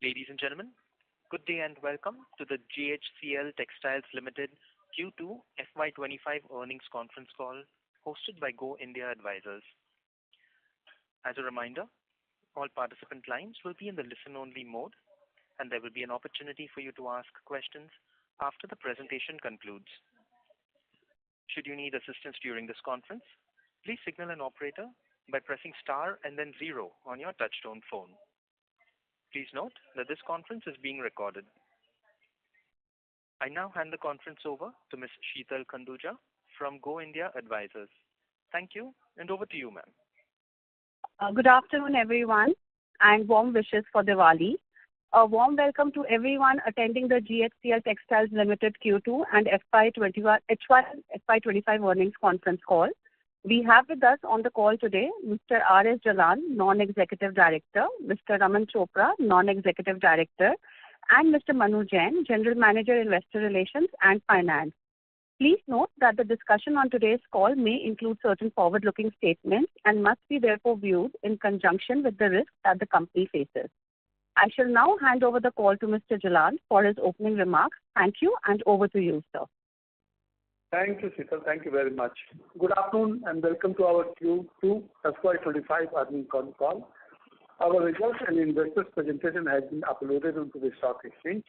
Ladies and gentlemen, good day and welcome to the GHCL Textiles Ltd Q2FY25 earnings conference call hosted by Go India Advisors. As a reminder, all participant lines will be in the listen-only mode, and there will be an opportunity for you to ask questions after the presentation concludes. Should you need assistance during this conference, please signal an operator by pressing star and then 0 on your touchtone phone. Please note that this conference is being recorded. I now hand the conference over to Ms. Sheetal Khanduja from Go India Advisors. Thank you, and over to you, ma'am. Good afternoon, everyone, and warm wishes for Diwali. A warm welcome to everyone attending the GHCL Textiles Ltd Q2 and FY25 earnings conference call. We have with us on the call today Mr. R.S. Jalan, Non-Executive Director, Mr. Raman Chopra, Non-Executive Director, and Mr. Manu Jain, General Manager, Investor Relations and Finance. Please note that the discussion on today's call may include certain forward-looking statements and must be therefore viewed in conjunction with the risks that the company faces. I shall now hand over the call to Mr. Jalan for his opening remarks. Thank you, and over to you, sir. Thank you, Sheetal. Thank you very much. Good afternoon and welcome to our Q2 FY25 earnings call. Our results and investors presentation has been uploaded onto the stock exchange.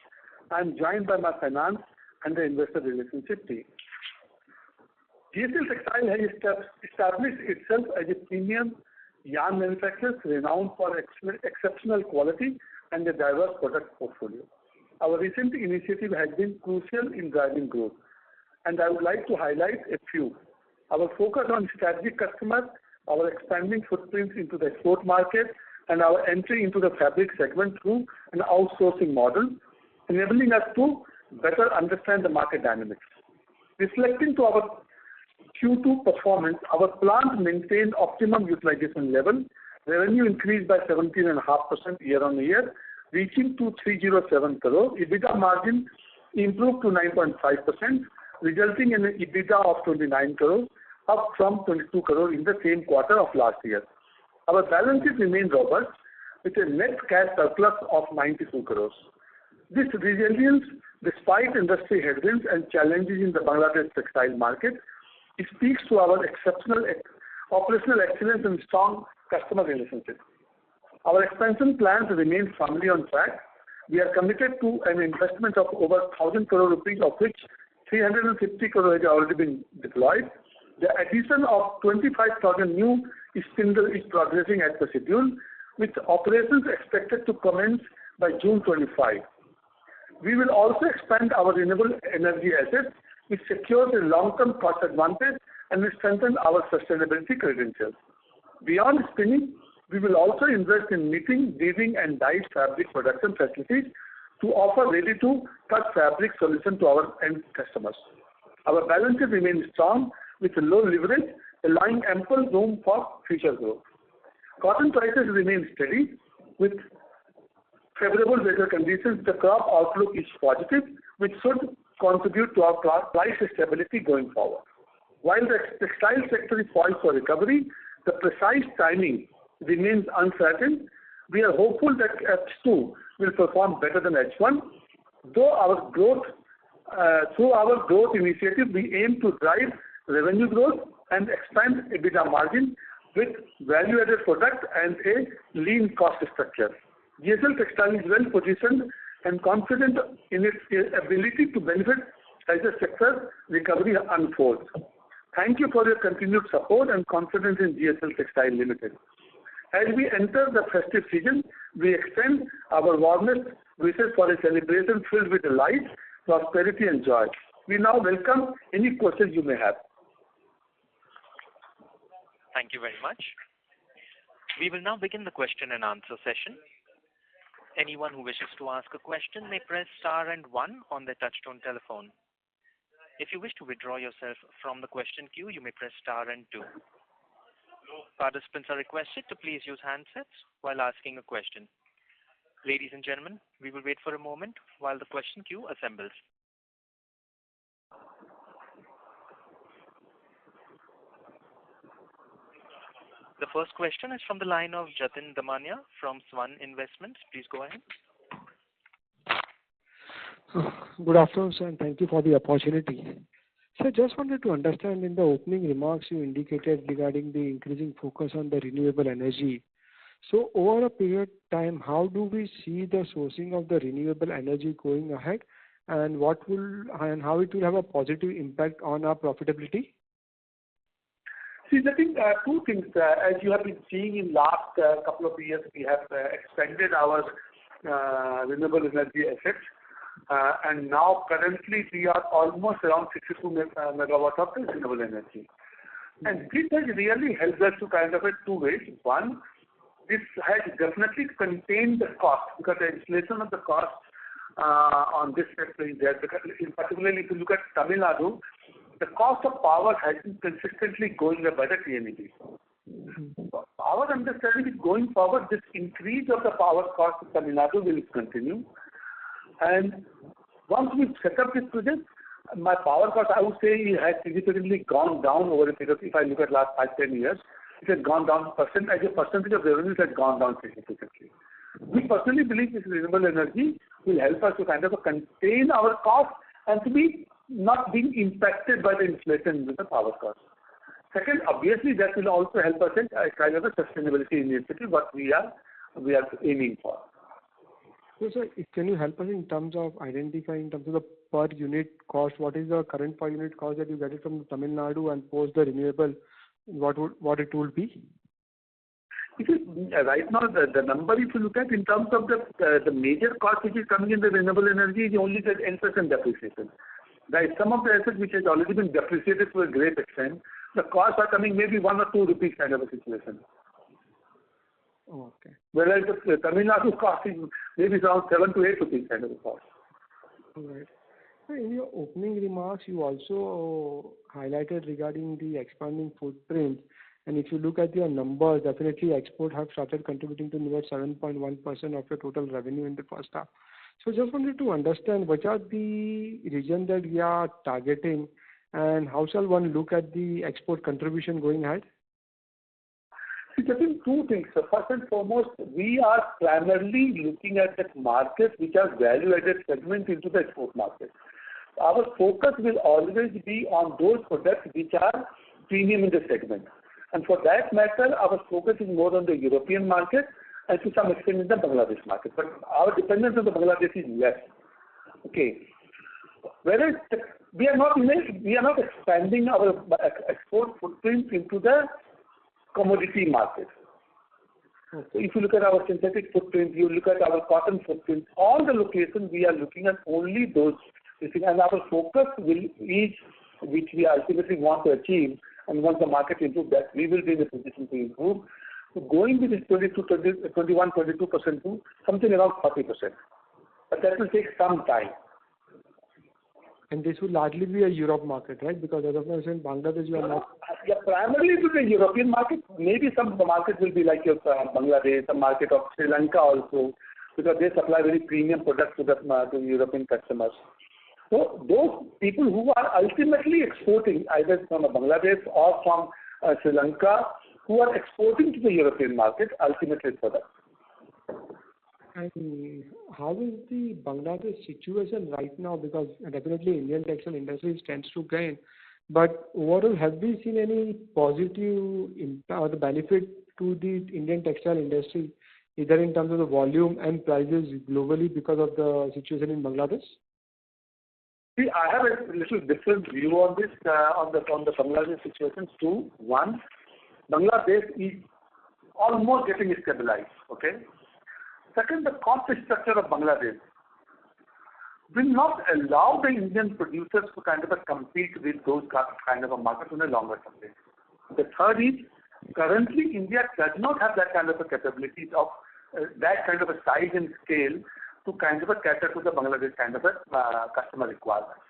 I am joined by my finance and the investor relationship team. GHCL Textile has established itself as a premium yarn manufacturer renowned for exceptional quality and a diverse product portfolio. Our recent initiative has been crucial in driving growth, and I would like to highlight a few. Our focus on strategic customers, our expanding footprints into the export market, and our entry into the fabric segment through an outsourcing model, enabling us to better understand the market dynamics. Reflecting to our Q2 performance, our plant maintained optimum utilization level. Revenue increased by 17.5% year-on-year, reaching to 307 crore. EBITDA margin improved to 9.5%, resulting in an EBITDA of 29 crore, up from 22 crore in the same quarter of last year. Our balance sheet remains robust with a net cash surplus of 92 crores. This resilience, despite industry headwinds and challenges in the Bangladesh textile market, it speaks to our exceptional operational excellence and strong customer relationships. Our expansion plans remain firmly on track. We are committed to an investment of over 1,000 crore rupees, of which 350 crore has already been deployed. The addition of 25,000 new spindle is progressing as per schedule, with operations expected to commence by June 25. We will also expand our renewable energy assets, which secures a long-term cost advantage and will strengthen our sustainability credentials. Beyond spinning, we will also invest in knitting, weaving, and dyed fabric production facilities to offer ready-to-cut fabric solution to our end customers. Our balance sheet remains strong with low leverage, allowing ample room for future growth. Cotton prices remain steady. With favorable weather conditions, the crop outlook is positive, which should contribute to our price stability going forward. While the textile sector is poised for recovery, the precise timing remains uncertain. We are hopeful that H2 will perform better than H1. Through our growth initiative, we aim to drive revenue growth and expand EBITDA margin with value-added product and a lean cost structure. GHCL Textile is well positioned and confident in its ability to benefit as the sector recovery unfolds. Thank you for your continued support and confidence in GHCL Textile Ltd. As we enter the festive season, we extend our warmest wishes for a celebration filled with light, prosperity, and joy. We now welcome any questions you may have. Thank you very much. We will now begin the question and answer session. Anyone who wishes to ask a question may press star and 1 on their touchtone telephone. If you wish to withdraw yourself from the question queue, you may press star and 2. Participants are requested to please use handsets while asking a question. Ladies and gentlemen, we will wait for a moment while the question queue assembles. The first question is from the line of Jatin Damania from Swan Investments. Please go ahead. Good afternoon, sir, and thank you for the opportunity. Sir, just wanted to understand, in the opening remarks you indicated regarding the increasing focus on the renewable energy. So over a period of time, how do we see the sourcing of the renewable energy going ahead, and how it will have a positive impact on our profitability? See, I think two things. As you have been seeing in last couple of years, we have expanded our renewable energy assets. And now currently we are almost around 62 megawatts of renewable energy. And this has really helped us to kind of two ways. One, this has definitely contained the cost, because the inflation of the cost on this sector is there. Because in particularly if you look at Tamil Nadu, the cost of power has been consistently going up by the TNEB. Our understanding is going forward, this increase of the power cost in Tamil Nadu will continue. And once we set up this project, my power cost, I would say, it has significantly gone down over a period. If I look at last 5-10 years, it has gone down. As a percentage of revenues has gone down significantly. We personally believe this renewable energy will help us to kind of contain our cost and to be not being impacted by the inflation with the power cost. Second, obviously, that will also help us in kind of a sustainability initiative, what we are aiming for. So, sir, can you help us in terms of identifying, in terms of the per unit cost, what is the current per unit cost that you get it from Tamil Nadu, and post the renewable, what it will be? Right now, the number, if you look at in terms of the major cost which is coming in the renewable energy, is only the 10% depreciation. Right, some of the assets which has already been depreciated to a great extent, the costs are coming maybe 1 or 2 rupees kind of a situation. Okay. Whereas the Tamil Nadu cost is maybe around 7 to 8 rupees kind of a cost. All right. In your opening remarks, you also highlighted regarding the expanding footprint. And if you look at your numbers, definitely export have started contributing to about 7.1% of your total revenue in the first half. So just wanted to understand which are the regions that we are targeting, and how shall one look at the export contribution going ahead? See, I think two things. So first and foremost, we are primarily looking at the markets which are value-added segments into the export market. Our focus will always be on those products which are premium in the segment. And for that matter, our focus is more on the European market and to some extent in the Bangladesh market. But our dependence on the Bangladesh is less. Okay. Whereas we are not expanding our export footprint into the commodity market. Okay. So if you look at our synthetic footprint, you look at our cotton footprint, all the locations we are looking at only those. And our focus is which we ultimately want to achieve. And once the market improves, that we will be in a position to improve. So going with this 21-22% to something around 40%. But that will take some time. And this will largely be a Europe market, right? Because as of now, in Bangladesh, you are not... Yeah, primarily to the European market. Maybe some markets will be like your Bangladesh, some market of Sri Lanka also, because they supply very premium products to the European customers. So those people who are ultimately exporting, either from Bangladesh or from Sri Lanka, who are exporting to the European market, ultimately for that. And how is the Bangladesh situation right now? Because definitely Indian textile industry tends to gain. But overall, have we seen any positive impact or the benefit to the Indian textile industry, either in terms of the volume and prices globally because of the situation in Bangladesh? See, I have a little different view on this, on the Bangladesh situation too. One, Bangladesh is almost getting stabilized, okay? Second, the cost structure of Bangladesh will not allow the Indian producers to kind of compete with those kind of a market on a longer term basis. The third is, currently India does not have that kind of a capabilities of that kind of a size and scale to kind of cater to the Bangladesh kind of a customer requirements.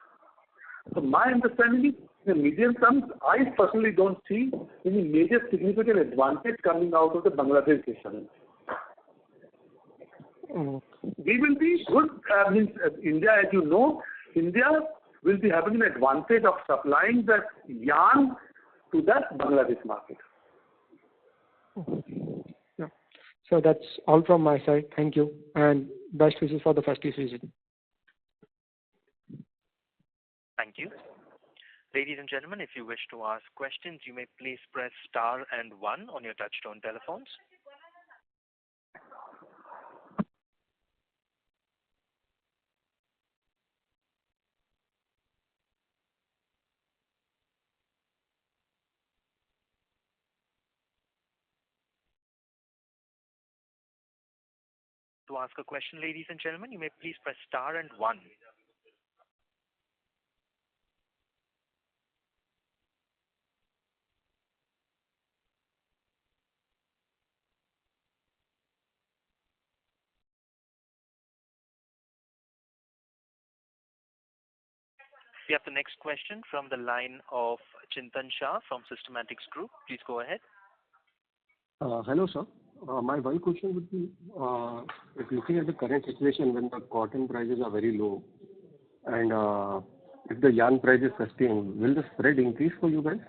So my understanding is, in the medium term, I personally don't see any major significant advantage coming out of the Bangladesh system. We will be good, India, as you know, India will be having an advantage of supplying the yarn to the Bangladesh market. Yeah. So that's all from my side. Thank you. And best wishes for the festive season. Thank you. Ladies and gentlemen, if you wish to ask questions, you may please press star and one on your touchtone telephones. To ask a question, ladies and gentlemen, you may please press star and one. We have the next question from the line of Chintan Shah from Systematics Group. Please go ahead. Hello, sir. My one question would be, if looking at the current situation when the cotton prices are very low and if the yarn price is sustained, will the spread increase for you guys?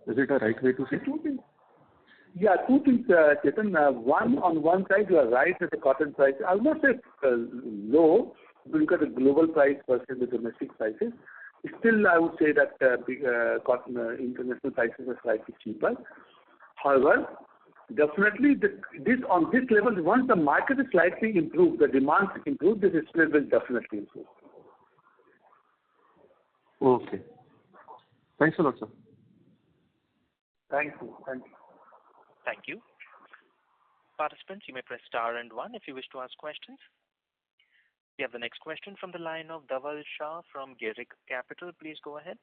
Is it a right way to say? Two things. Yeah, two things, Chetan. One, on one side, you are right that the cotton price, I would not say low, if you look at the global price versus the domestic prices. Still, I would say that cotton international prices are slightly cheaper. However, definitely on this level, once the market is slightly improved, the demand improved, this spread will definitely improve. Okay. Thanks a lot, sir. Thank you. Thank you. Thank you. Participants, you may press star and one if you wish to ask questions. We have the next question from the line of Dhaval Shah from Girik Capital. Please go ahead.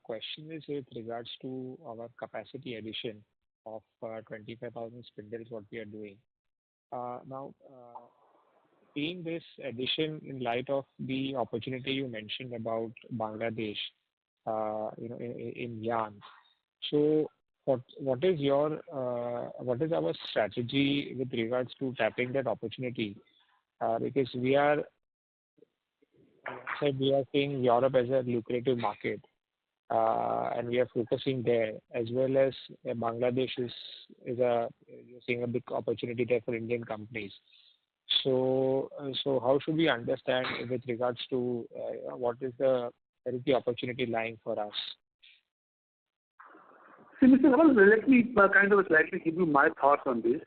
Question is with regards to our capacity addition of 25,000 spindles, what we are doing. Now, seeing this addition in light of the opportunity you mentioned about Bangladesh, in yarn. So, what is our strategy with regards to tapping that opportunity? Because we are seeing Europe as a lucrative market, and we are focusing there, as well as Bangladesh is seeing a big opportunity there for Indian companies. So how should we understand with regards to where is the opportunity lying for us? See, Mr. Dhaval, let me kind of slightly give you my thoughts on this.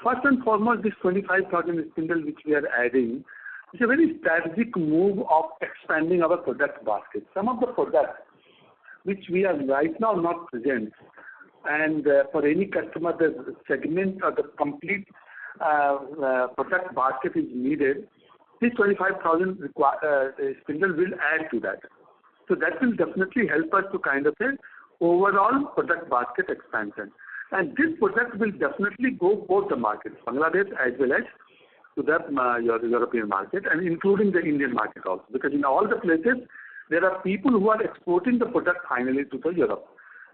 First and foremost, this 25,000 spindle which we are adding is a very strategic move of expanding our product basket. Some of the products which we are right now not present, and for any customer, the segment or the complete product basket is needed. This 25,000 spindle will add to that. So that will definitely help us to kind of say overall product basket expansion. And this product will definitely go both the markets, Bangladesh as well as to the European market, and including the Indian market also. Because in all the places, there are people who are exporting the product finally to the Europe.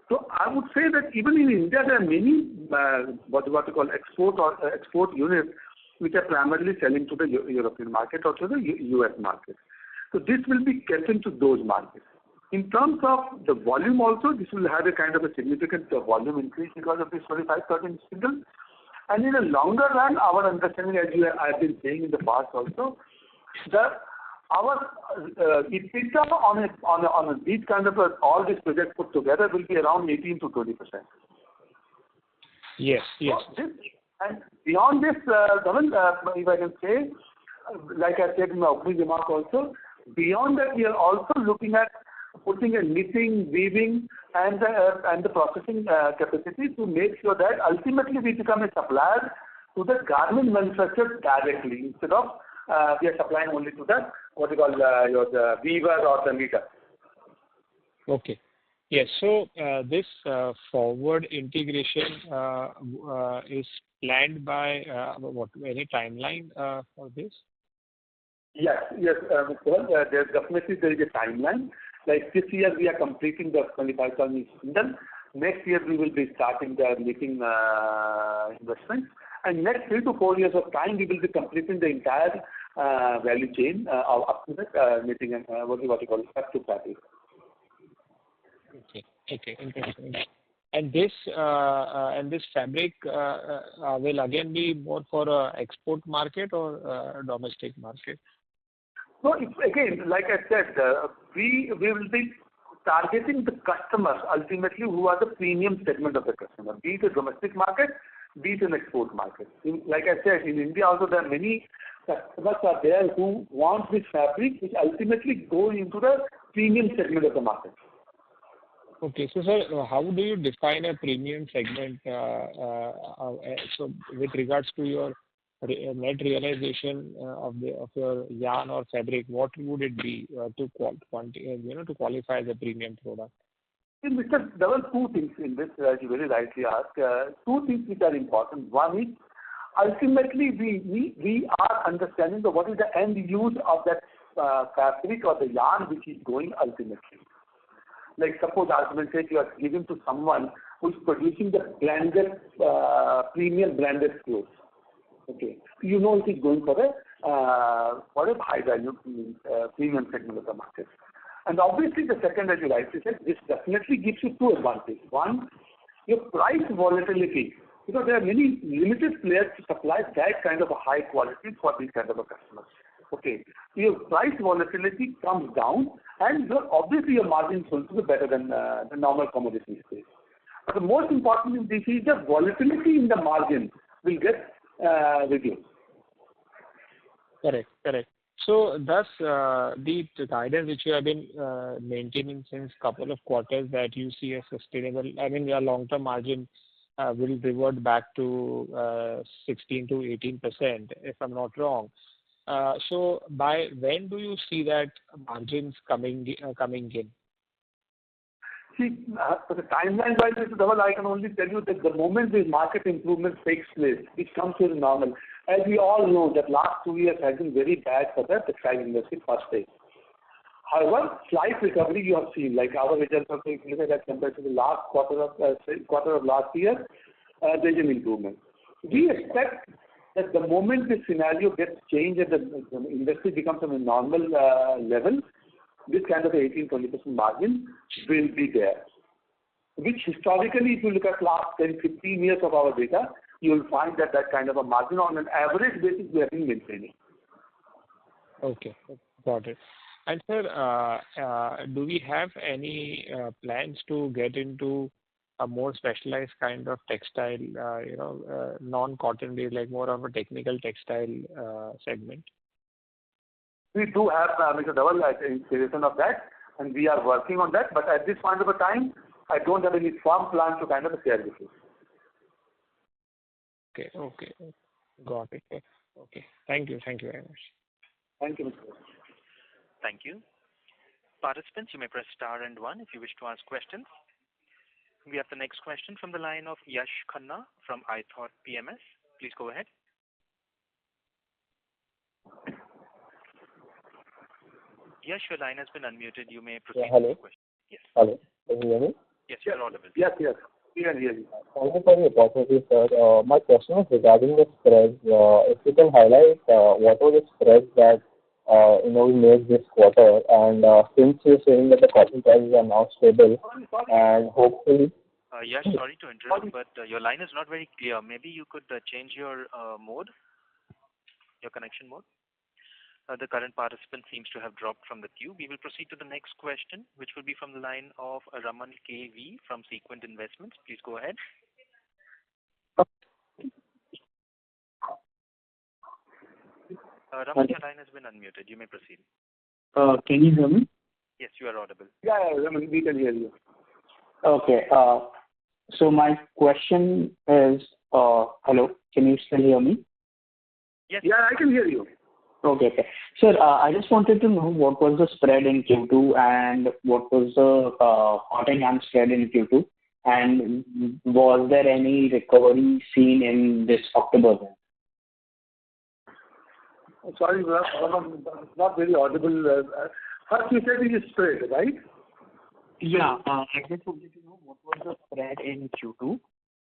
So I would say that even in India, there are many what you call export units which are primarily selling to the European market or to the US market. So this will be kept into those markets. In terms of the volume also, this will have a kind of a significant volume increase because of this 25,000 spindle. And in the longer run, our understanding, as I have been saying in the past also, that our EBITDA on these kind of all these projects put together will be around 18 to 20%. Yes. So and beyond this, Dhaval, if I can say, like I said in my opening remark also, beyond that we are also looking at putting a knitting, weaving, and the processing capacity to make sure that ultimately we become a supplier to the garment manufacturers directly instead of we are supplying only to the the weaver or the knitter. Okay. Yes. So this forward integration is planned by any timeline for this? Yes, Mr. There is a timeline. Like this year we are completing the 25,000 spindle. Next year we will be starting the knitting investment. And next 3 to 4 years of time we will be completing the entire value chain up to the knitting and up to fabric. Okay. Interesting. And this fabric will again be more for export market or domestic market? So again, like I said, we will be targeting the customers ultimately who are the premium segment of the customer, be it a domestic market, be it an export market. Like I said, in India also there are many customers are there who want this fabric which ultimately go into the premium segment of the market. Okay. So, sir, how do you define a premium segment? So, with regards to your net realization of your yarn or fabric, what would it be to qualify as a premium product? Mr. There were two things in this, as you very rightly asked. Two things which are important. One is ultimately we are understanding what is the end use of that fabric or the yarn which is going ultimately. Like suppose argumentation you are giving to someone who is producing the branded, premium branded clothes. Okay, you know it is going for a high value premium segment of the market. And obviously the second, as you rightly said, this definitely gives you two advantages. One, your price volatility. There are many limited players to supply that kind of a high quality for these kind of a customers. Okay, so your price volatility comes down, and obviously your margin is going to be better than the normal commodity space. But the most important thing is the volatility in the margin will get reduced. Correct. So thus the guidance which you have been maintaining since couple of quarters that you see a sustainable, your long-term margin will revert back to 16 to 18%, if I'm not wrong. So by when do you see that margins coming in? See, for the timeline wise, I can only tell you that the moment this market improvement takes place, it comes to the normal. As we all know that last 2 years has been very bad for the textile industry per se. However, slight recovery you have seen, like our results are if you look at that compared to the last quarter of last year, there is an improvement. We expect that the moment this scenario gets changed and the industry becomes on a normal level, this kind of 18-20% margin will be there. Which historically, if you look at last 10-15 years of our data, you will find that kind of a margin on an average basis we have been maintaining. Okay, got it. And sir, do we have any plans to get into a more specialized kind of textile, non-cotton based, like more of a technical textile segment? We do have, Mr. Dhaval, inspiration of that, and we are working on that. But at this point of a time, I don't have any firm plan to kind of share with you. Okay, got it. Okay, thank you very much. Thank you, Mr. Thank you. Participants, you may press star and one if you wish to ask questions. We have the next question from the line of Yash Khanna from iThought PMS. Please go ahead. Yash, your line has been unmuted. You may proceed with your question. Yes. Hello. Can you hear me? Yes, you are audible. Yes. We can hear you. Thank you for the opportunity, sir. My question is regarding the spreads. If you can highlight what were the spreads that we made this quarter, and since you're saying that the cotton prices are now stable, and hopefully. Yash, sorry to interrupt, but your line is not very clear. Maybe you could change your connection mode. The current participant seems to have dropped from the queue. We will proceed to the next question, which will be from the line of Raman KV from Sequent Investments. Please go ahead. Raman, your line has been unmuted. You may proceed. Can you hear me? Yes, you are audible. Yeah, Raman, we can hear you. Okay. So my question is, hello, can you still hear me? Yes. Yeah, I can hear you. Okay. Sir, I just wanted to know what was the spread in Q2 and what was the cotton yarn spread in Q2, and was there any recovery seen in this October? Sorry, Raman, not very audible. First you said it is spread, right? Yeah, I just wanted to know what was the spread in Q2,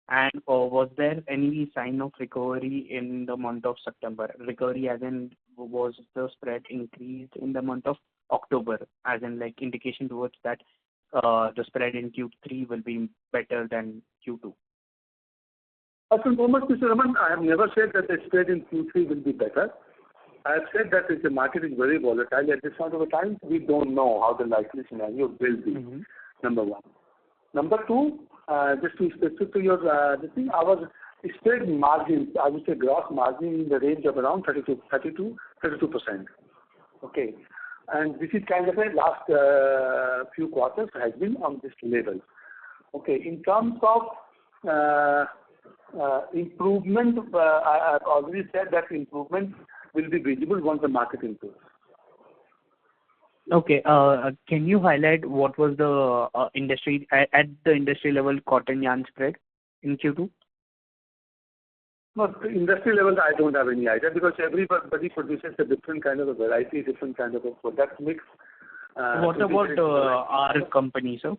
and was there any sign of recovery in the month of September? Recovery as in, was the spread increased in the month of October, as in like indication towards that the spread in Q3 will be better than Q2? First and foremost, Mr. Raman, I have never said that the spread in Q3 will be better. I have said that the market is very volatile. At this point of time, we don't know how the likely scenario will be, number one. Number two, just to specific to your thing, our spread margins, I would say gross margin in the range of around 32%. Okay. And this is kind of a last few quarters has been on this level. Okay. In terms of improvement, I've already said that improvement will be visible once the market improves. Okay. Can you highlight what was the industry at the industry level cotton yarn spread in Q2? No, the industry level, I don't have any idea because everybody produces a different kind of a variety, different kind of a product mix. What about our company, sir?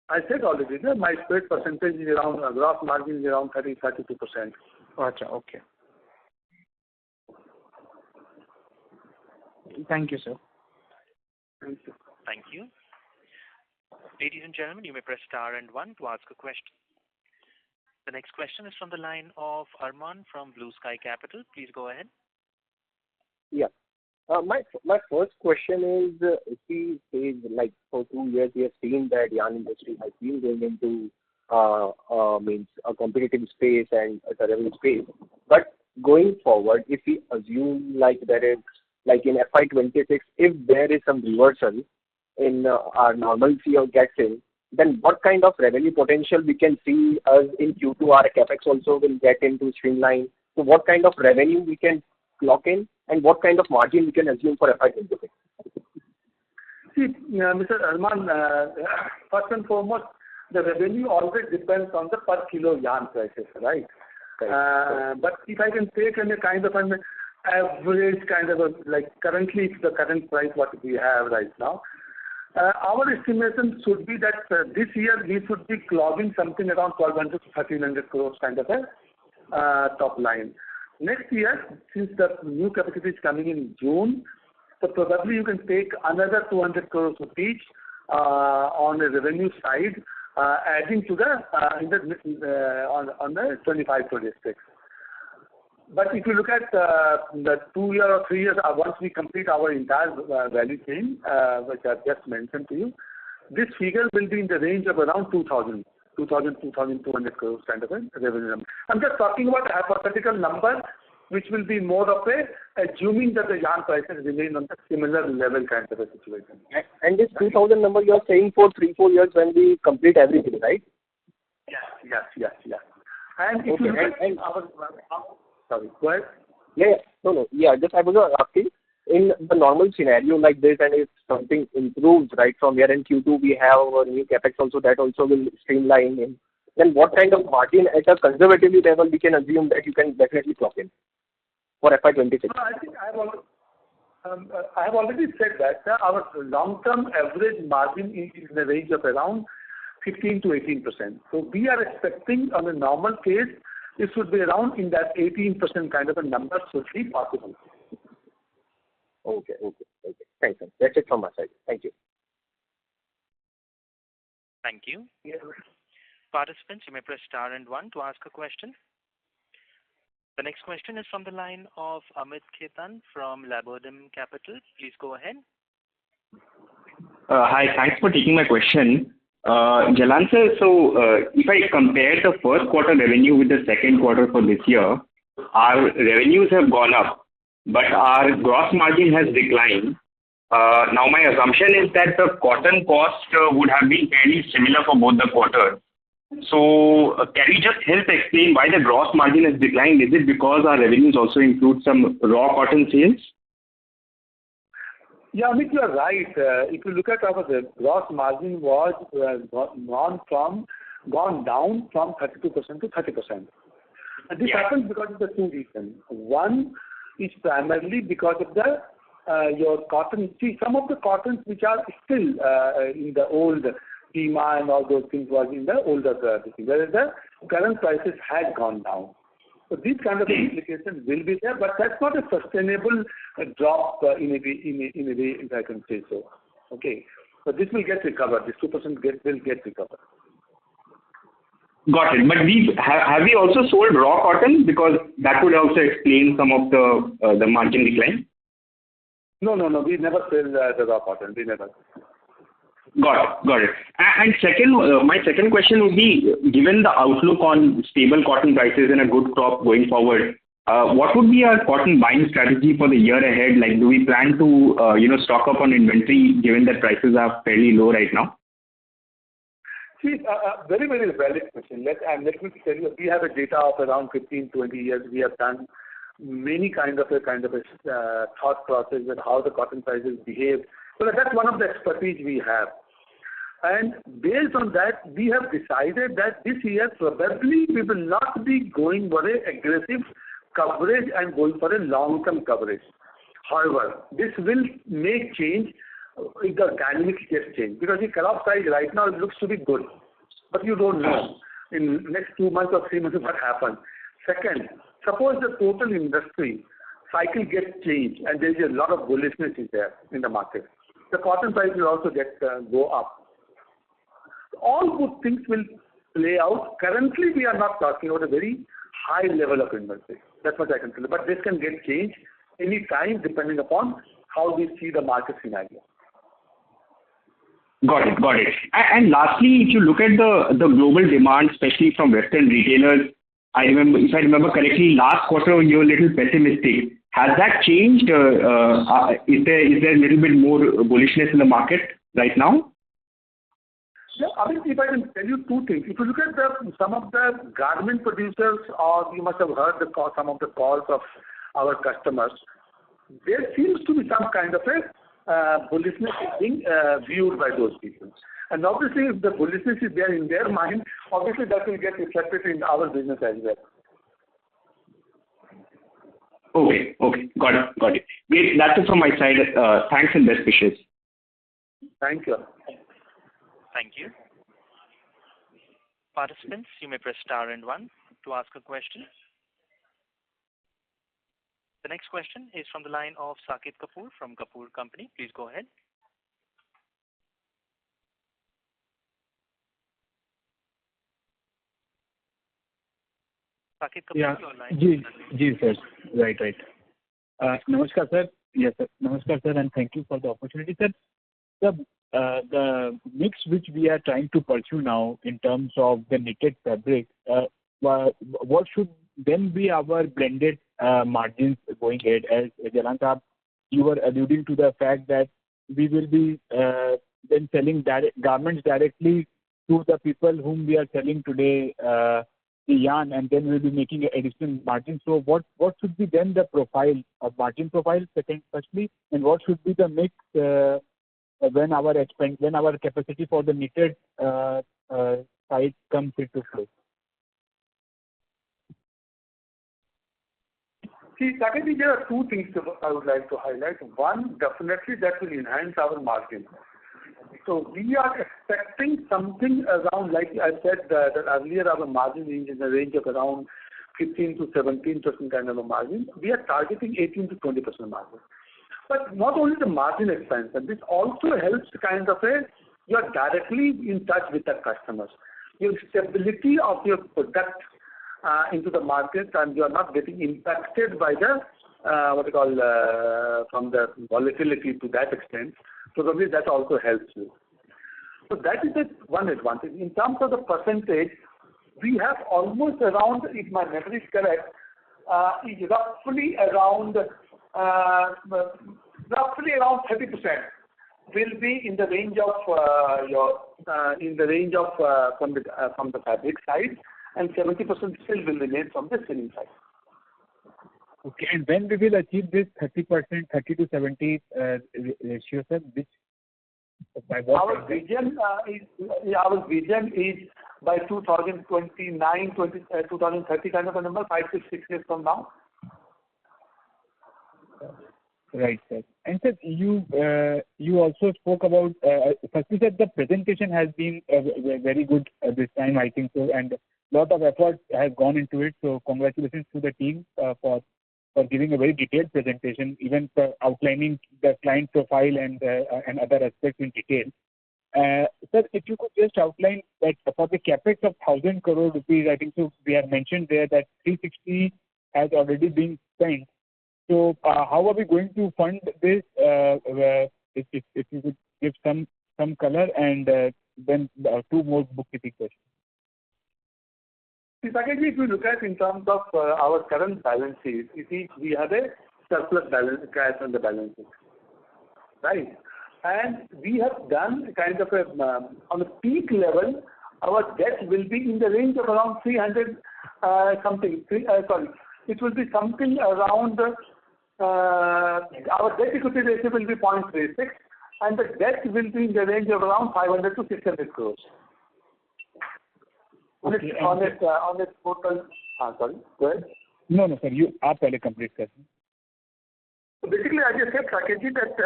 I said already, my spread percentage is around, gross margin is around 32%. Gotcha, okay. Thank you, sir. Thank you. Thank you. Ladies and gentlemen, you may press star and one to ask a question. The next question is from the line of Arman from Blue Sky Capital. Please go ahead. Yeah. My first question is, if we say like for 2 years we have seen that yarn industry has been going into means a competitive space and a revenue space. But going forward, if we assume like there is like in FY26, if there is some reversal in our normalcy of getting, then what kind of revenue potential we can see us in Q2? Our capex also will get into streamline. So what kind of revenue we can clock in and what kind of margin we can assume for FY26? See, Mr. Arman, first and foremost, the revenue always depends on the per kilo yarn prices, right? But if I can take a kind of an average kind of a, like currently it's the current price what we have right now, our estimation should be that this year we should be clogging something around 1,200 to 1,300 crores kind of a top line. Next year, since the new capacity is coming in June, so probably you can take another 200 crores rupees on the revenue side, adding to the on the 25-26. But if you look at the 2 year or 3 years, once we complete our entire value chain, which I've just mentioned to you, this figure will be in the range of around 2,200 crores kind of a revenue number. I'm just talking about a hypothetical number, which will be more of a assuming that the yarn prices remain on the similar level kind of a situation. And this 2,000 number you are saying for 3-4 years when we complete everything, right? Yes. And if you look at our sorry, go ahead. Yeah. Just I was asking, in the normal scenario like this, and if something improves right from here in Q2, we have our new capex also that also will streamline in. Then what kind of margin at a conservative level we can assume that you can definitely clock in for FY26? I think I have already said that our long-term average margin is in the range of around 15 to 18%. So we are expecting on a normal case, it should be around in that 18% kind of a number should be possible. Okay. Thanks, sir. That's it from my side. Thank you. Thank you. Participants, you may press star and one to ask a question. The next question is from the line of Amit Khetan from Laburnum Capital. Please go ahead. Hi, thanks for taking my question. Jalan sir, so if I compare the first quarter revenue with the second quarter for this year, our revenues have gone up, but our gross margin has declined. Now my assumption is that the cotton cost would have been fairly similar for both the quarters. So can you just help explain why the gross margin has declined? Is it because our revenues also include some raw cotton sales? Yeah, Amit, you are right. If you look at our gross margin was gone down from 32% to 30%. And this happens because of the two reasons. One is primarily because of the your cotton. See, some of the cottons which are still in the old Pima and all those things was in the older thing, whereas the current prices had gone down. So these kind of implications will be there, but that's not a sustainable drop in a way, if I can say so. Okay. But this will get recovered. This 2% will get recovered. Got it. But have we also sold raw cotton? Because that would also explain some of the margin decline. No. We never sell the raw cotton. We never. Got it. And second, my second question would be, given the outlook on stable cotton prices and a good crop going forward, what would be our cotton buying strategy for the year ahead? Like, do we plan to stock up on inventory given that prices are fairly low right now? See, very, very valid question. Let me tell you, we have a data of around 15-20 years. We have done many kind of a thought process and how the cotton prices behave. So that's one of the expertise we have. And based on that, we have decided that this year probably we will not be going for an aggressive coverage and going for a long-term coverage. However, this will make change if the dynamics get changed. Because the crop size right now looks to be good, but you don't know in next 2 months or 3 months what happens. Second, suppose the total industry cycle gets changed and there is a lot of bullishness is there in the market. The cotton price will also go up. All good things will play out. Currently, we are not talking about a very high level of inventory. That's what I can tell you. But this can get changed any time depending upon how we see the market scenario. Got it. And lastly, if you look at the global demand, especially from Western retailers, if I remember correctly, last quarter you were a little pessimistic. Has that changed? Is there a little bit more bullishness in the market right now? Yeah, I mean, if I can tell you two things. If you look at some of the garment producers, or you must have heard some of the calls of our customers, there seems to be some kind of a bullishness being viewed by those people. And obviously, if the bullishness is there in their mind, obviously that will get reflected in our business as well. Okay. Got it. Great. That's it from my side. Thanks and best wishes. Thank you. Thank you. Participants, you may press star and 1 to ask a question. The next question is from the line of Saket Kapoor from Kapoor Company. Please go ahead. Saket Kapoor, your line. Ji, sir. Right. Namaskar, sir. Yes, sir. Namaskar, sir, and thank you for the opportunity, sir. The mix which we are trying to pursue now in terms of the knitted fabric, what should then be our blended margins going ahead? As Jalan Saab, you were alluding to the fact that we will be then selling garments directly to the people whom we are selling today the yarn, and then we'll be making an additional margin. So what should be then the margin profile, firstly, and what should be the mix when our capacity for the knitted side comes into play? See, secondly, there are two things I would like to highlight. One, definitely that will enhance our margin. So we are expecting something around, like I said that earlier, our margin is in the range of around 15 to 17% kind of a margin. We are targeting 18 to 20% margin. But not only the margin expansion, this also helps you are directly in touch with the customers. Your stability of your product into the market, and you are not getting impacted by the from the volatility to that extent. So probably that also helps you. So that is one advantage. In terms of the percentage, we have almost around, if my memory is correct, is roughly around 30% will be in the range of from the fabric side, and 70% still will remain from the spinning side. Okay, and when we will achieve this 30%, 30 to 70 ratio, sir? Our vision is by 2029, 2030 kind of a number, 5 to 6 years from now. Right, sir. And sir, you also spoke about, firstly said the presentation has been very good this time, I think so, and lot of effort has gone into it. So congratulations to the team for giving a very detailed presentation, even for outlining the client profile and other aspects in detail. Sir, if you could just outline that for the capex of 1,000 crore rupees, I think so we have mentioned there that 360 has already been spent. So how are we going to fund this? If you could give some color, and then two more bookkeeping questions. Secondly, if you look at in terms of our current balance sheet, you see we have a surplus balance cash on the balance sheet, right? And we have done kind of a on a peak level, our debt will be in the range of around 300 something. It will be something around our debt equity ratio will be 0.36, and the debt will be in the range of around 500 to 600 crores. Okay, on a total. Sorry, go ahead. No, sir. You are complete, sir. So basically, I just said, Saket, that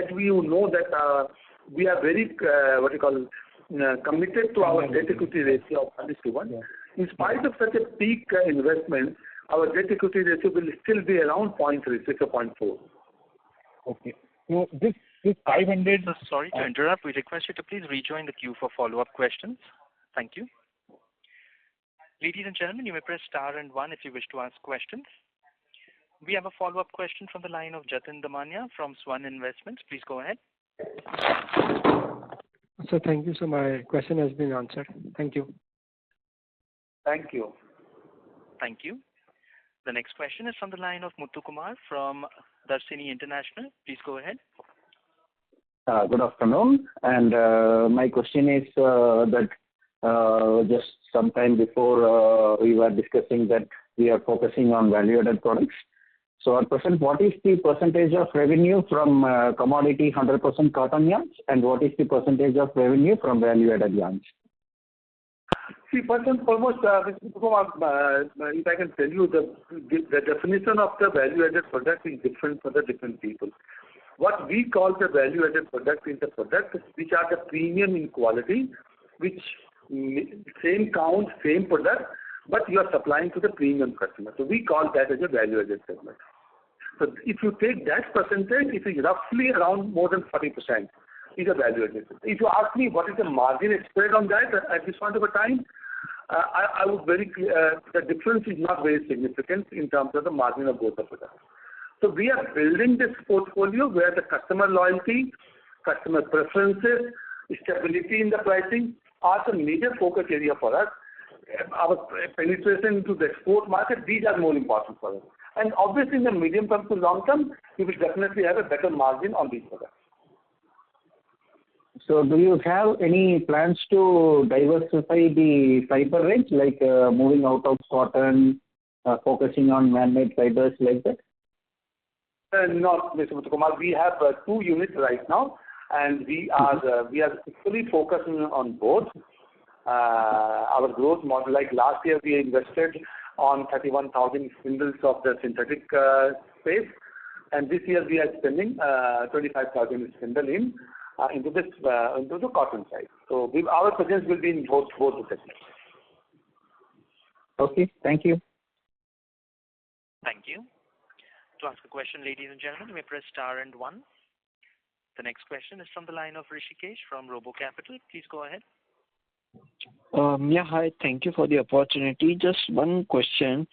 as we know that we are very committed to our debt equity ratio of 1:1. Yeah. In spite of such a peak investment, our debt equity ratio will still be around 0.36 or 0.4. Okay. So this 500. So sorry to interrupt. We request you to please rejoin the queue for follow-up questions. Thank you. Ladies and gentlemen, you may press star and one if you wish to ask questions. We have a follow-up question from the line of Jatin Damania from Swan Investments. Please go ahead. Sir, thank you. So my question has been answered. Thank you. Thank you. Thank you. The next question is from the line of Muthu Kumar from Darsini International. Please go ahead. Good afternoon. And my question is that just some time before we were discussing that we are focusing on value-added products. So at present, what is the percentage of revenue from commodity 100% cotton yarns, and what is the percentage of revenue from value-added yarns? See, first and foremost, if I can tell you, the definition of the value-added product is different for the different people. What we call the value-added product is the product which are the premium in quality, which same count, same product, but you are supplying to the premium customer. So we call that as a value-added segment. So if you take that percentage, it is roughly around more than 40% is a value-added. If you ask me what is the margin spread on that at this point of a time, I would very clear the difference is not very significant in terms of the margin of both the products. So we are building this portfolio where the customer loyalty, customer preferences, stability in the pricing are the major focus area for us. Our penetration into the export market, these are more important for us. And obviously in the medium term to long term, we will definitely have a better margin on these products. So do you have any plans to diversify the fiber range, like moving out of cotton, focusing on man-made fibers like that? Not, Mr. Muthukumar. We have 2 units right now, and we are fully focusing on both. Our growth model, like last year, we invested on 31,000 spindles of the synthetic space, and this year we are spending 25,000 spindle into the cotton side. So our presence will be in both the segments. Okay, thank you. Thank you. To ask a question, ladies and gentlemen, you may press star and one. The next question is from the line of Rishikesh from Robo Capital. Please go ahead. Yeah, hi. Thank you for the opportunity. Just one question.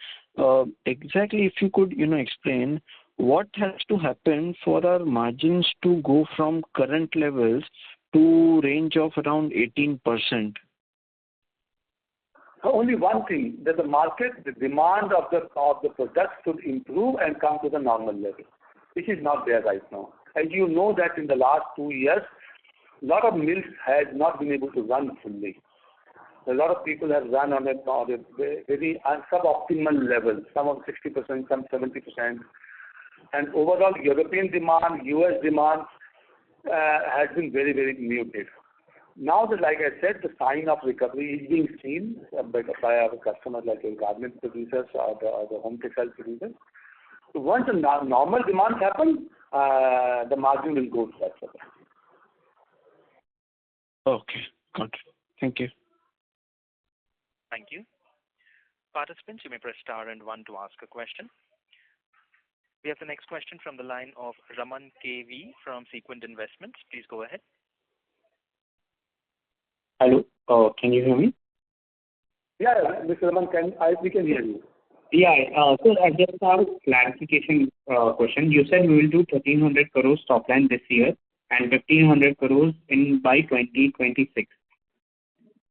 Exactly, if you could, explain what has to happen for our margins to go from current levels to range of around 18%. Only one thing, that the market, the demand of the product should improve and come to the normal level, which is not there right now. As you know that in the last 2 years, a lot of mills had not been able to run fully. A lot of people have run on a very suboptimal level, some of 60%, some 70%. And overall European demand, US demand has been very, very muted. Now that, like I said, the sign of recovery is being seen by our customers like the garment producers or the home textile producers. So once the normal demand happens, the margin will go to that level. Okay, got it. Thank you. Thank you. Participants, you may press star and one to ask a question. We have the next question from the line of Raman KV from Sequent Investments. Please go ahead. Hello, can you hear me? Yeah, Mr. Raman, we can hear you. Yeah, so I just have a clarification question. You said we will do 1,300 crores top line this year and 1,500 crores by 2026.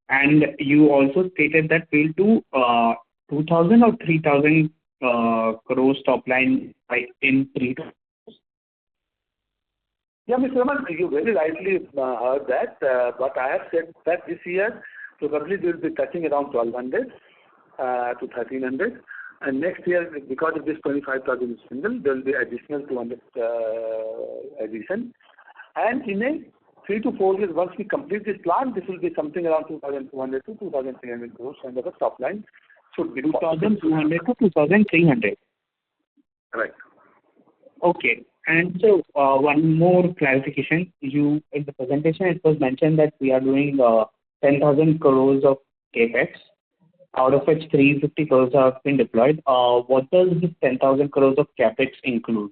And you also stated that we'll do 2,000 or 3,000 crores top line in 3 to. Yeah, Mr. Raman, you very rightly heard that, but I have said that this year probably we will be touching around 1,200 to 1,300, and next year, because of this 25,000 spindle, there will be additional 200 addition, and in a 3 to 4 years, once we complete this plan, this will be something around 2,200 to 2,300 crores kind of a top line should be 2,200 to 2,300. Right. Okay. And so one more clarification. In the presentation, it was mentioned that we are doing 10,000 crores of capex, out of which 350 crores have been deployed. What does this 10,000 crores of capex include?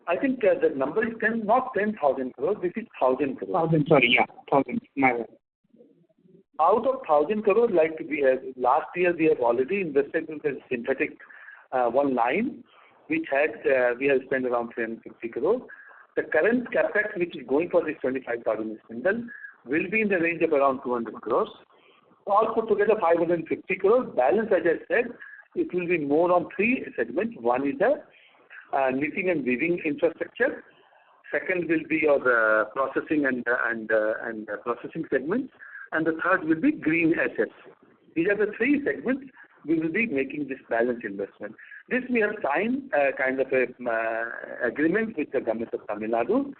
I think the number is not 10,000 crores, this is 1,000 crores. 1,000, sorry, yeah, 1,000. My bad. Out of 1,000 crores, like last year, we have already invested in the synthetic one line, which we have spent around 350 crores. The current capex, which is going for this 25,000 spindle, will be in the range of around 200 crores. All put together, 550 crores. Balance, as I said, it will be more on 3 segments. One is the knitting and weaving infrastructure. Second will be your processing and processing segments, and the third will be green assets. These are the 3 segments we will be making this balance investment. This we have signed kind of a agreement with the government of Tamil Nadu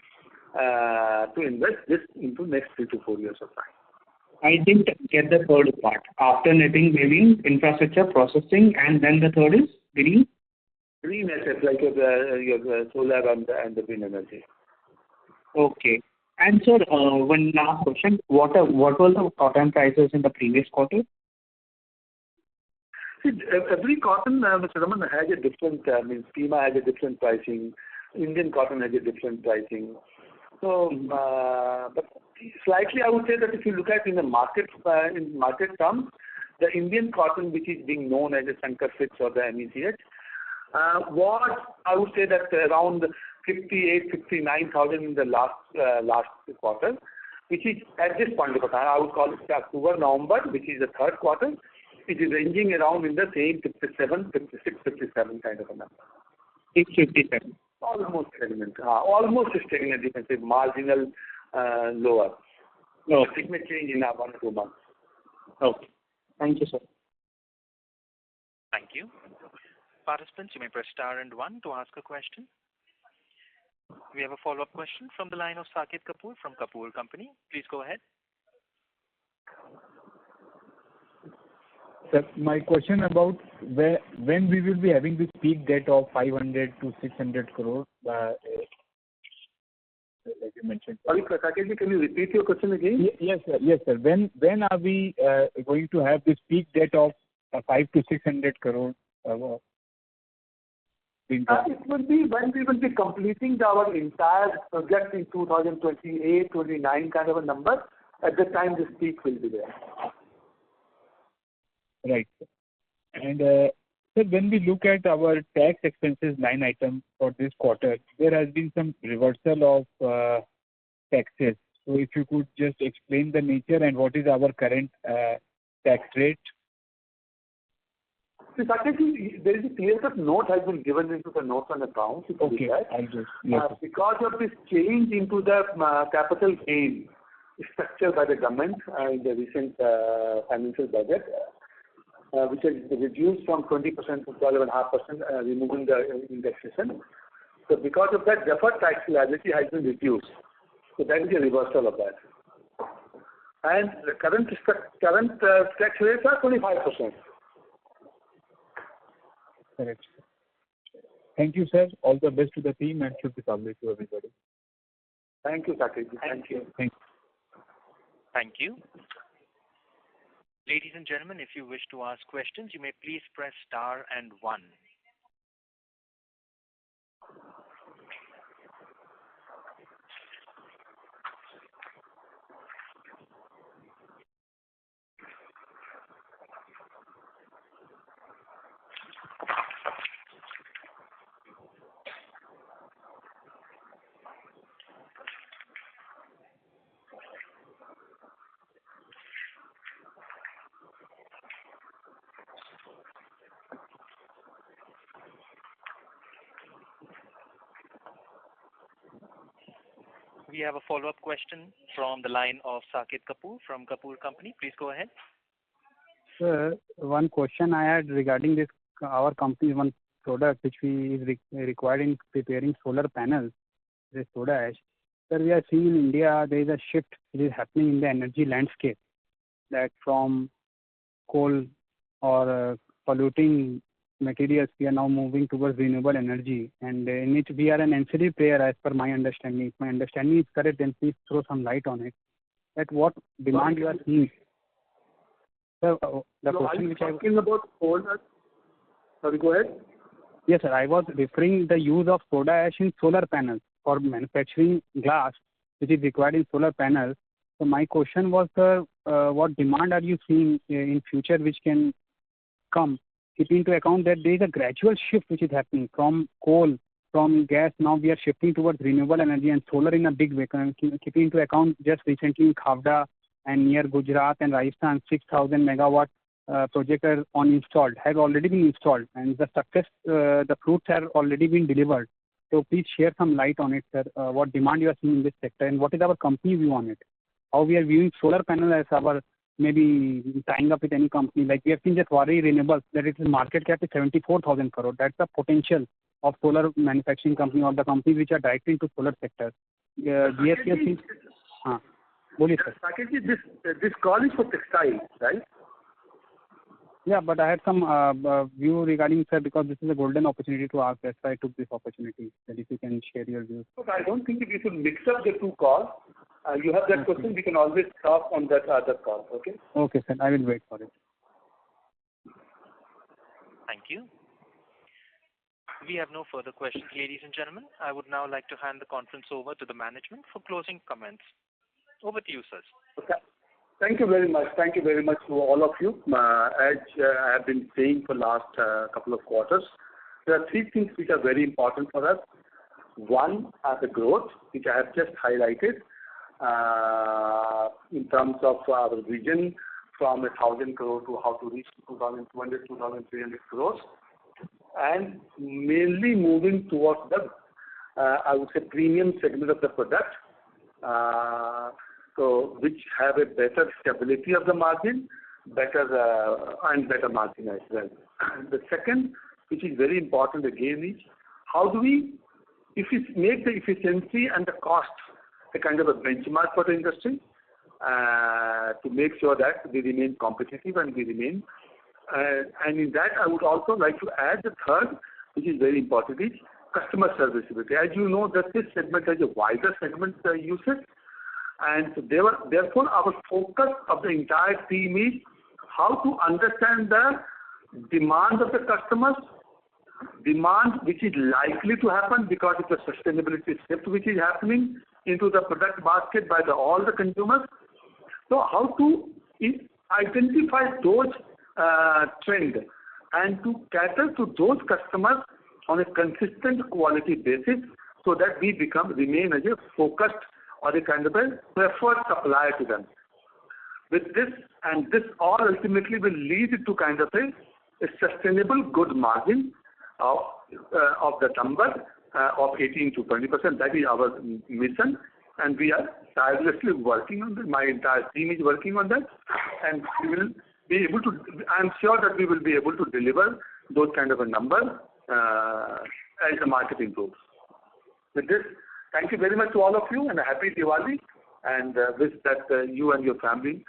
to invest this into next 3 to 4 years of time. I didn't get the third part. After knitting, weaving, infrastructure, processing, and then the third is green? Green assets like your solar and the wind energy. Okay. And sir, one last question. What were the cotton prices in the previous quarter? See, every cotton, Mr. Raman, has a different, Pima has a different pricing, Indian cotton has a different pricing. So, but slightly I would say that if you look at in market terms, the Indian cotton, which is being known as a Sankar Fits or the MECH, was, I would say that around 58, 59,000 in the last quarter, which is at this point of time, I would call it October, November, which is the third quarter. It is ranging around in the same 57, 56, 57 kind of a number. 657. Almost stagnant. Almost stagnant, you can say, marginal lower. Okay. It may change in 1 or 2 months. Okay. Thank you, sir. Thank you. Participants, you may press star and 1 to ask a question. We have a follow-up question from the line of Saket Kapoor from Kapoor Company. Please go ahead. Sir, my question about when we will be having this peak debt of 500 to 600 crores, like you mentioned. Sorry, Saket, can you repeat your question again? Yes, sir. Yes, sir. When are we going to have this peak debt of 5 to 600 crores? It will be when we will be completing our entire project in 2028, 29 kind of a number. At that time, this peak will be there. Right. And sir, when we look at our tax expenses line item for this quarter, there has been some reversal of taxes. So if you could just explain the nature and what is our current tax rate? See, Saket, there is a clear-cut note has been given into the notes on accounts. Okay, I'll just... Yes, because of this change into the capital gain structure by the government in the recent financial budget, which has reduced from 20% to 12.5%, removing the indexation. So because of that, deferred tax liability has been reduced. So that is a reversal of that. And the current tax rates are 25%. Correct. Thank you, sir. All the best to the team and should be published to everybody. Thank you, Saket. Thank you. Thank you. Thank you. Ladies and gentlemen, if you wish to ask questions, you may please press star and 1. We have a follow-up question from the line of Saket Kapoor from Kapoor Company. Please go ahead. Sir, one question I had regarding this, our company's one product which we is required in preparing solar panels, the soda ash. Sir, we are seeing in India there is a shift which is happening in the energy landscape, that from coal or polluting materials we are now moving towards renewable energy, and in which we are an NCD player as per my understanding. If my understanding is correct, then please throw some light on it. At what demand you are seeing? Sir, the question which I talking about solar. Sorry, go ahead. Yes, sir. I was referring the use of soda ash in solar panels for manufacturing glass, which is required in solar panels. So my question was, sir, what demand are you seeing in future which can come, keeping into account that there is a gradual shift which is happening from coal, from gas. Now we are shifting towards renewable energy and solar in a big way. Keeping into account just recently in Khavda and near Gujarat and Rajasthan, 6,000 megawatt project are has already been installed, and the success, the fruits have already been delivered. So please share some light on it, sir. What demand you are seeing in this sector, and what is our company view on it? How we are viewing solar panel as our, maybe tying up with any company. Like we have seen just Waaree Renewables, that its market cap is 74,000 crore. That's the potential of solar manufacturing company or the companies which are directly into solar sector. GHCL. Boliye, sir. Saketji, this call is for textiles, right? Yeah, but I had some view regarding, sir, because this is a golden opportunity to ask. That's why I took this opportunity. That if you can share your views. Look, I don't think we should mix up the two calls. You have that question. We can always talk on that other call. Okay. Okay, sir. I will wait for it. Thank you. We have no further questions, ladies and gentlemen. I would now like to hand the conference over to the management for closing comments. Over to you, sir. Okay. Thank you very much. Thank you very much to all of you. As I have been saying for last couple of quarters, there are three things which are very important for us. One are the growth, which I have just highlighted, in terms of our vision from 1,000 crore to how to reach 2,200, 2,300 crores, and mainly moving towards the, I would say, premium segment of the product. So which have a better stability of the margin, better margin as well. The second, which is very important again, is how do we, if we make the efficiency and the cost a kind of a benchmark for the industry, to make sure that we remain competitive and we remain. And in that, I would also like to add the third, which is very important, is customer serviceability. As you know, that this segment has a wider segment usage. And therefore, our focus of the entire team is how to understand the demand of the customers, demand which is likely to happen because of the sustainability shift which is happening into the product basket by all the consumers. So how to identify those trends and to cater to those customers on a consistent quality basis so that we remain as a focused or a kind of a preferred supplier to them. With this, and this all ultimately will lead to kind of a sustainable good margin of the number of 18 to 20%. That is our mission, and we are tirelessly working on that. My entire team is working on that, and we will be able to, I'm sure that we will be able to deliver those kind of a number as the market improves. With this, thank you very much to all of you, and a happy Diwali, and wish that you and your family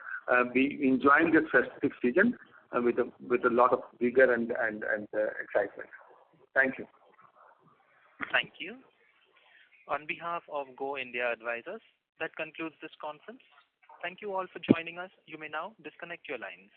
be enjoying this festive season with a lot of vigor and excitement. Thank you. Thank you. On behalf of Go India Advisors, that concludes this conference. Thank you all for joining us. You may now disconnect your lines.